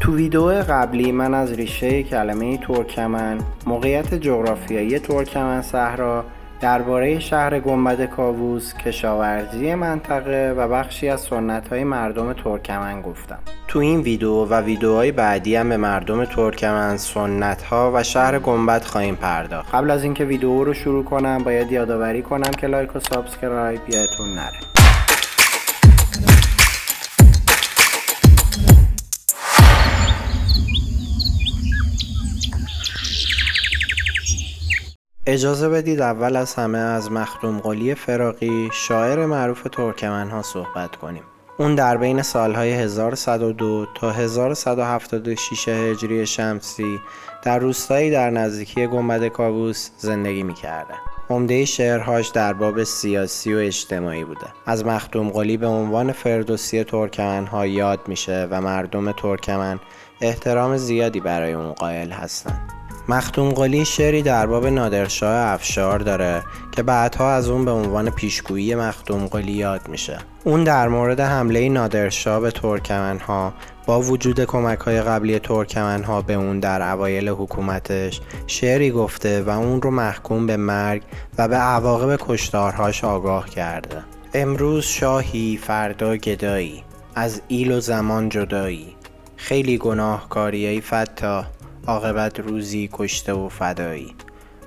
تو ویدیو قبلی من از ریشه کلمه ترکمن، موقعیت جغرافیایی ترکمن صحرا، درباره شهر گنبد کاووس، کشاورزی منطقه و بخشی از سنت‌های مردم ترکمن گفتم. تو این ویدیو و ویدیوهای بعدی هم به مردم ترکمن، سنت‌ها و شهر گنبد خواهیم پرداخت. قبل از اینکه ویدیو رو شروع کنم باید یادآوری کنم که لایک و سابسکرایب یادتون نره. اجازه بدید اول از همه از مخدوم قلی فراغی، شاعر معروف ترکمن‌ها صحبت کنیم. اون در بین سالهای 1102 تا 1176 هجری شمسی در روستایی در نزدیکی گنبد کاووس زندگی می‌کرده. عمده شعرهاش در باب سیاسی و اجتماعی بوده. از مخدوم قلی به عنوان فردوسی ترکمن‌ها یاد میشه و مردم ترکمن احترام زیادی برای اون قائل هستن. مخدوم قلی شعری در باب نادرشاه افشار داره که بعدها از اون به عنوان پیشگویی مخدوم قلی یاد میشه. اون در مورد حمله نادرشاه به ترکمن‌ها با وجود کمک‌های قبلی ترکمن‌ها به اون در اوایل حکومتش شعری گفته و اون رو محکوم به مرگ و به عواقب کشتارهاش آگاه کرده. امروز شاهی فردا گدایی، از ایل و زمان جدایی، خیلی گناهکاری ای فتا، عاقبت روزی کشته و فدایی.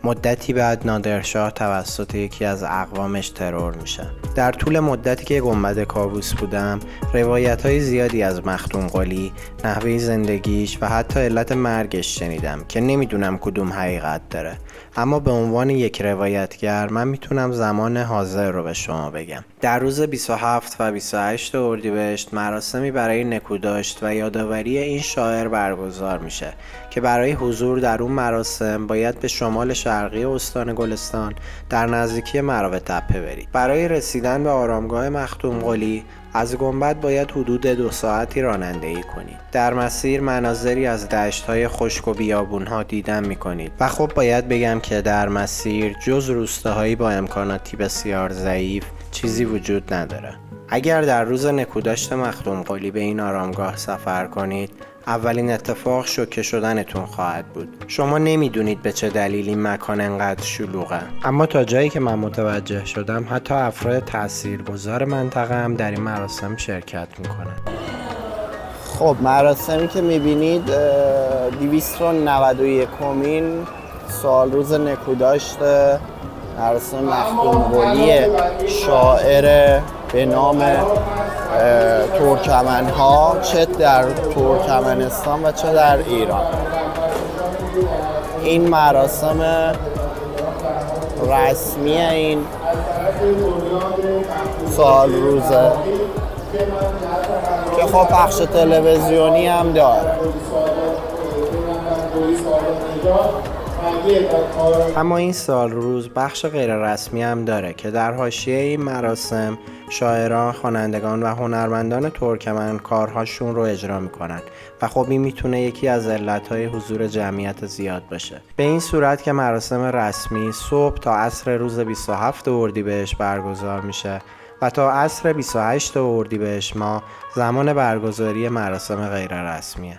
مدتی بعد نادرشاه توسط یکی از اقوامش ترور میشه. در طول مدتی که گنبد کاووس بودم روایت‌های زیادی از مخدوم قلی، نحوه زندگیش و حتی علت مرگش شنیدم که نمیدونم کدوم حقیقت داره، اما به عنوان یک روایتگر من میتونم زمان حاضر رو به شما بگم. در روز 27 و 28 اردیبهشت مراسمی برای نکوداشت و یادآوری این شاعر برگزار میشه که برای حضور در اون مراسم باید به شمال شرقی استان گلستان در نزدیکی مراو تپه برید. برای رسیدن به آرامگاه مخدوم قلی از گنبد باید حدود 2 ساعتی رانندگی کنید. در مسیر مناظری از دشت‌های خشک و بیابون‌ها دیدن می‌کنید و خب باید بگم که در مسیر جز روستاهایی با امکاناتی بسیار ضعیف چیزی وجود نداره. اگر در روز نکوداشت مخدوم قلی به این آرامگاه سفر کنید، اولین اتفاق شوکه شدنتون خواهد بود. شما نمیدونید به چه دلیل این مکان انقدر شلوغه، اما تا جایی که من متوجه شدم حتی افراد تاثیرگذار منطقه هم در این مراسم شرکت میکنن. خب مراسمی که میبینید 291مین سال روز نکوداشت مراسم مخدوم قلی شاعر به نام ترکمن‌ها، چه در ترکمنستان و چه در ایران. این مراسم رسمی این سال روزه که خب پخش تلویزیونی هم داره. اما این سال روز بخش غیر رسمی هم داره که در حاشیه این مراسم شاعران، خوانندگان و هنرمندان ترکمن کارهاشون رو اجرا میکنن و خب این میتونه یکی از علتهای حضور جمعیت زیاد باشه. به این صورت که مراسم رسمی صبح تا عصر روز 27 اردیبهشت برگزار میشه و تا عصر 28 اردیبهشت ماه زمان برگزاری مراسم غیر رسمیه.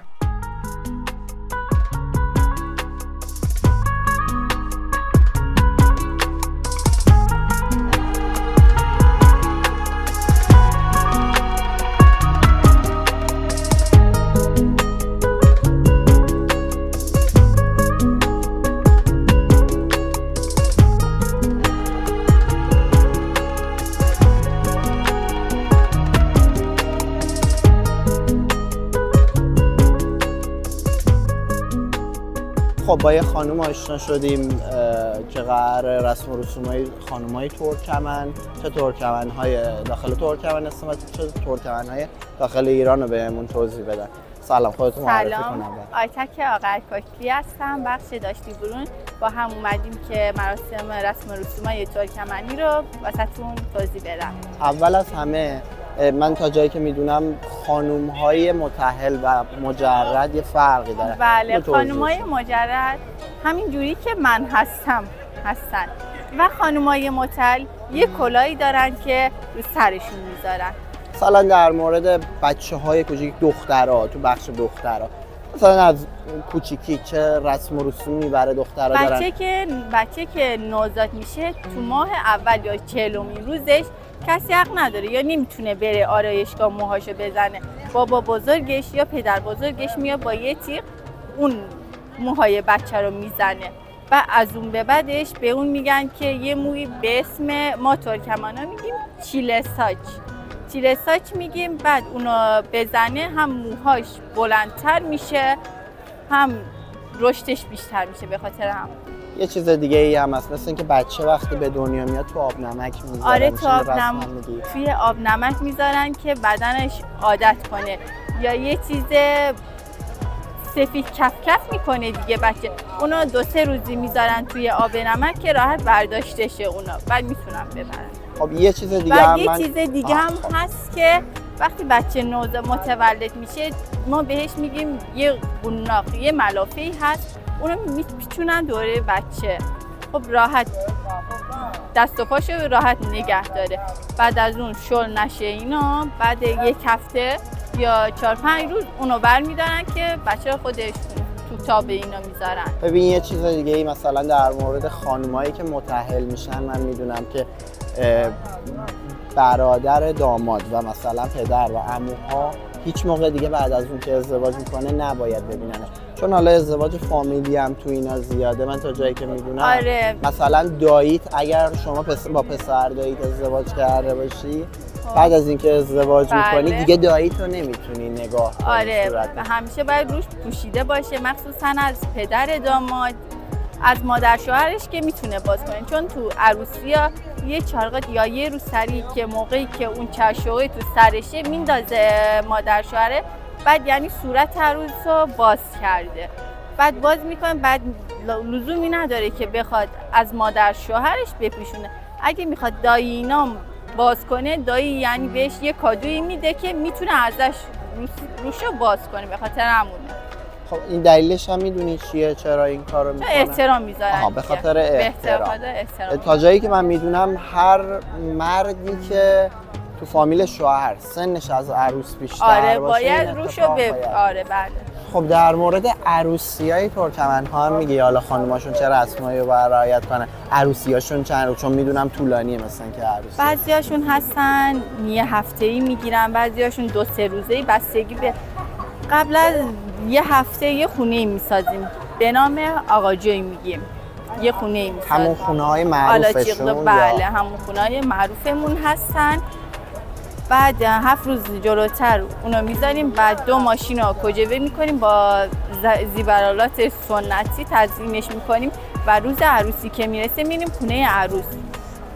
خب با یه خانوم آشنا شدیم که قرار رسم و رسومای خانومای ترکمن، چه ترکمن‌های داخل ترکمنستان و چه ترکمن‌های داخل ایران رو بهمون توضیح بدن. سلام، خودتون معرفی کنم. سلام، آیتک آقرکاکلی هستم، بخش داشتی برون. با هم اومدیم که مراسم رسم و رسومای ترکمنی رو واسهتون توضیح بدم. اول از همه من تا جایی که میدونم خانوم‌های متأهل و مجرد یه فرقی داره. بله، خانوم‌های مجرد همین جوری که من هستن و خانوم‌های متأهل یه کلاهی دارن که رو سرشون میذارن. مثلا در مورد بچه‌های کوچیک، دخترها، تو بخش دخترها مثلا از کوچیکی چه رسم و رسومی برای دخترها دارن؟ بچه که نوزاد میشه تو ماه اول یا 40مین روزش کسی حق نداره یا نمیتونه بره آرایشگاه موهاشو بزنه. بابا بزرگش یا پدر بزرگش میاد با یه تیغ اون موهای بچه رو میزنه و از اون به بعدش به اون میگن که یه موی به اسم ما ترکمانا میگیم چیله ساچ میگیم. بعد اونو بزنه هم موهاش بلندتر میشه هم رشدش بیشتر میشه. به خاطر هم یه چیز دیگه ای هم هست، مثل اینکه بچه وقتی به دنیا میاد تو آب نمک میذارن. آره توی آب نمک میذارن که بدنش عادت کنه، یا یه چیز سفید کف کف میکنه دیگه بچه. اونا 2-3 روزی میذارن توی آب نمک که راحت برداشته شه اونا، بعد میتونن ببرن. خب یه چیز دیگه هم هست که وقتی بچه نوزاد متولد میشه ما بهش میگیم یه قناق، یه ملافه‌ای هست اونو میپیچونن دوره بچه. خب راحت دست و پاشو راحت نگه داره. بعد از اون شل نشه اینا، بعد یک هفته یا 4-5 روز اونو برمیدارن که بچه خودش تو تاب اینا میذارن. ببین یه چیز دیگه ای مثلا در مورد خانمایی که متأهل میشن، من میدونم که برادر داماد و مثلا پدر و عموها هیچ موقع دیگه بعد از اون که ازدواج میکنه نباید ببیننش، چون حالا ازدواج فامیلی هم تو اینا زیاده. من تا جایی که میدونم آره. مثلا داییت، اگر شما با پسر داییت ازدواج کرده باشی بعد از اینکه ازدواج میکنی دیگه داییت رو نمیتونی نگاه کنی. آره همیشه باید روش پوشیده باشه، مخصوصا از پدر داماد، از مادر شوهرش که میتونه باز کنه، چون تو عروسی‌ها یه چارقات یا یه روسری که موقعی که اون چشوه تو سرشه میندازه مادر شوهره، بعد یعنی صورت عروس رو باز کرده، بعد باز میکنه، بعد لزومی نداره که بخواد از مادر شوهرش بپوشونه. اگه میخواد دایی اینا باز کنه، دایی یعنی بهش یه کادویی میده که میتونه ازش روشو باز کنه. به خاطر همونه. خب این دلیلش هم میدونی چیه؟ چرا این کارو میکنه؟ احترام میذارن. به خاطر احترام. تا جایی که من میدونم هر مردی که تو فامیل شوهر سنش از عروس بیشتر باشه باید روشو آره بله. خب در مورد عروسیای ترکمن‌ها هم میگی حالا خانوماشون چه رسمایی رو باید رعایت کنن؟ عروسیاشون چند روز؟ چون میدونم طولانیه مثلا که عروسی. بعضیاشون هستن یه هفته‌ای میگیرن، بعضیاشون 2-3 روزه‌ای، بستگی به قبل از یه هفته یه خونه میسازیم به نام آقاجوی میگیم. یه خونه میسازیم. همون خونه‌های معروفشون؟ بله همون خونه‌های معروفمون هستن. بعد 7 روز جلوتر اونو میذاریم، بعد 2 ماشین رو کجوه میکنیم با زیورالات سنتی تزیینش میکنیم و روز عروسی که میرسه میریم خونه عروس.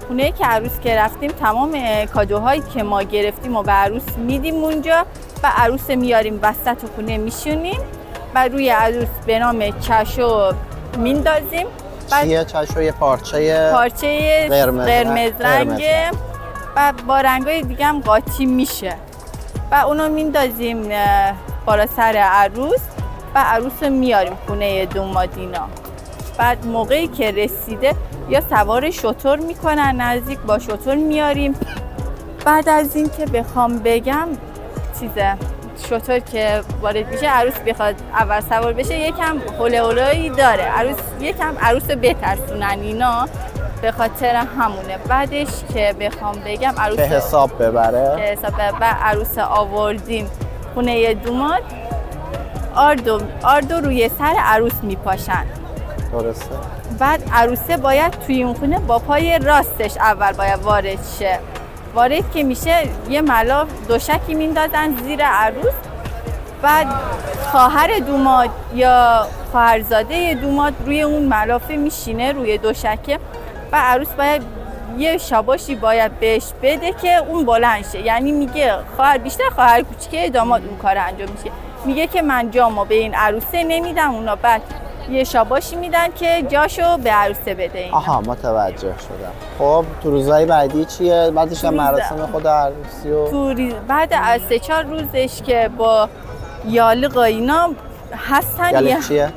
خونه که عروس که رفتیم تمام کادوهایی که ما گرفتیم و به عروس میدیم اونجا و عروس میاریم وسط خونه میشونیم و روی عروس به نام چشو میندازیم. چیه چشو؟ یه پارچه قرمز رنگه و با رنگای دیگه هم قاطی میشه و اونو میندازیم بالا سر عروس و عروس رو میاریم خونه دومادینا. بعد موقعی که رسیده یا سوار شتر میکنن، نزدیک با شتر میاریم. بعد از این که بخوام بگم شتر که وارد میشه، عروس بخواد اول سوار بشه یکم هله‌هله‌ای داره، یکم عروس رو بترسونن اینا، به خاطر همونه. بعدش که بخوام بگم عروس که حساب ببره عروس آوردیم خونه دوماد، آردو روی سر عروس میپاشن. درسته. بعد عروسه باید توی اون خونه با پای راستش اول باید وارد شه. وارد که میشه یه ملاف دوشکی میندازن زیر عروس، بعد خواهر دوماد یا خواهرزاده دوماد روی اون ملافه میشینه روی دوشکه و عروس باید یه شاباشی باید بهش بده که اون بلند شه. یعنی میگه بیشتر خواهر کوچیکه داماد اون کار انجام میشه، میگه که من جامو به این عروسه نمیدم، اونا بعد یه شاباشی میدن که جاشو به عروسه بده اینا. آها متوجه شدم. خب تو روزهای بعدی چیه؟ بعدش هم مراسم خود عروسی و بعد از 3-4 روزش که با یالق اینا هستن. یالق چیه؟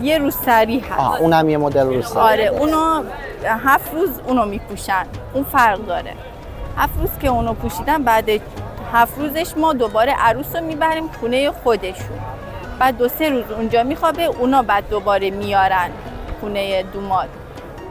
یه روسری هست. اونم یه مدل روسری. آره اونو 7 روز اونو میپوشن، اون فرق داره. 7 روز که اونو پوشیدن، بعد 7 روزش ما دوباره عروس رو میبریم خونه خودشون. بعد 2-3 روز اونجا میخوابه، اونا بعد دوباره میارن خونه دوماد.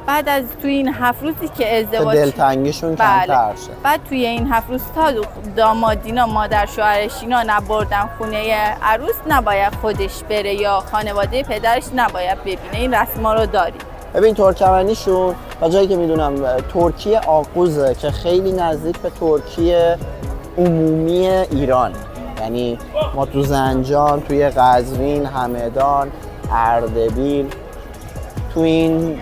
بعد از توی این 7 روزی که ازدواج دلتنگیشون کمتر شه. بعد توی این 7 روز تا دامادینا مادر شوهرش اینا نبردن خونه عروس، نباید خودش بره یا خانواده پدرش نباید ببینه. این رسما رو داریم. ببین ترکمنیشون تا جایی که میدونم ترکی آغوزه که خیلی نزدیک به ترکی عمومی ایران، یعنی ما تو زنجان، توی قزوین، همدان، اردبیل، تو این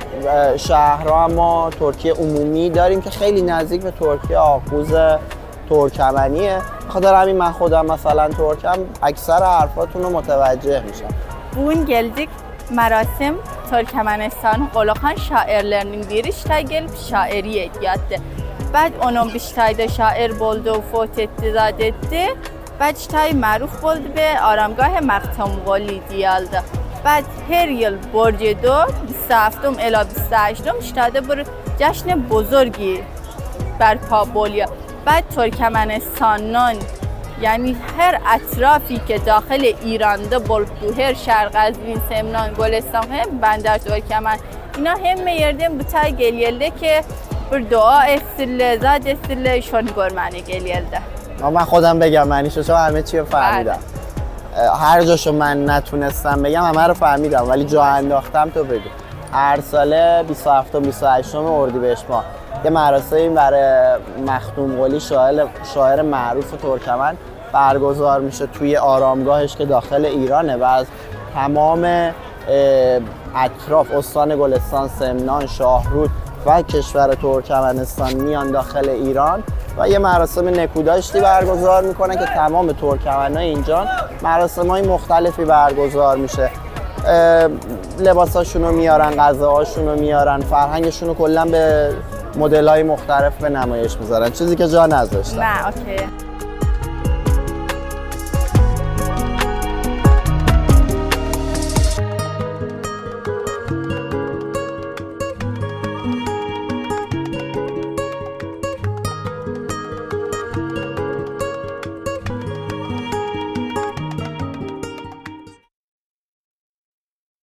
شهرها ما ترکی عمومی داریم که خیلی نزدیک به ترکی آغوز ترکمنیه. خاطر همین من خودم مثلا ترکم اکثر حرفاتون رو متوجه میشم. Bugün geldik merasim Türkmenistan Qoloxan şairlərinin biri Ştagel şairiye getdi. Bəd onun Biştayda şair boldu, fot etdi, zad etdi. Bəd Ştay məruf boldu be aramgah Məxtumqoli deyildi. Bəd her yıl borcedo 27 الی 28 Ştada bir جشن بزرگی برپا بولیا. بعد ترکمنستانان یعنی هر اطرافی که داخل ایرانده بود، تو her şehir, قزوین، سمنان، گلستان هم بندر ترکمن اینا همه yerden bu tay geliyelde که bir dua etsinler، zad etsinler، şunu görmeni geliyelde. من خودم بگم معنیشو، چون همه چی رو فهمیدم. هر جاشو من نتونستم بگم همه رو فهمیدم، ولی جا انداختم تو بگو. هر ساله 27 و 28 اردیبهشت ماه یه مراسمی برای مختومقلی شاعر معروف ترکمن برگزار میشه توی آرامگاهش که داخل ایرانه و از تمام اطراف استان گلستان، سمنان، شاهرود و کشور ترکمنستان میان داخل ایران و یه مراسم نکوداشتی برگزار میکنه که تمام ترکمنای اینجا مراسم‌های مختلفی برگزار میشه. لباساشونو میارن، غذاهاشونو میارن، فرهنگشونو کلا به مدل‌های مختلف به نمایش میذارن، چیزی که جا نذاشتن. نه اوکی.